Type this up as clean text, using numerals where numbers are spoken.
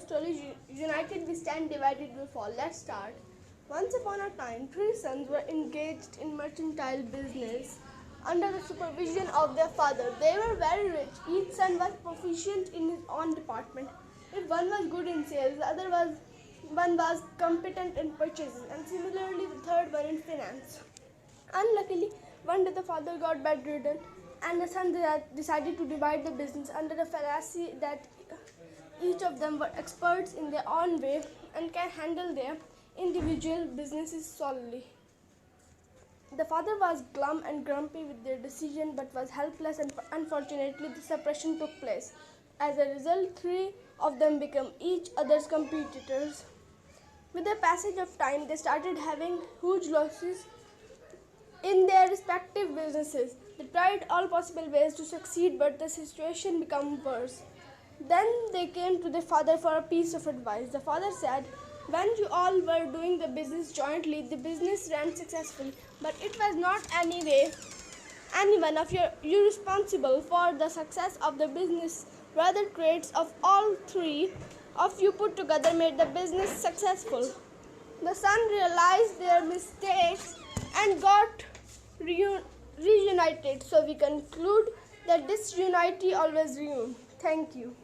story United we stand, divided we fall. Let's start. Once upon a time, three sons were engaged in mercantile business under the supervision of their father. They were very rich. Each son was proficient in his own department. If one was good in sales, one was competent in purchases, and similarly the third one in finance. Unluckily, one day the father got bedridden, and the son decided to divide the business under the fallacy that each of them were experts in their own way and can handle their individual businesses solely. The father was glum and grumpy with their decision but was helpless, and unfortunately the separation took place. As a result, three of them became each other's competitors. With the passage of time, they started having huge losses in their respective businesses. They tried all possible ways to succeed, but the situation became worse. Then they came to their father for a piece of advice. The father said, when you all were doing the business jointly, the business ran successfully, but it was not any one of you responsible for the success of the business. Rather, traits of all three of you put together made the business successful. The son realized their mistakes and got reunited. So we conclude that disunity always ruins. Thank you.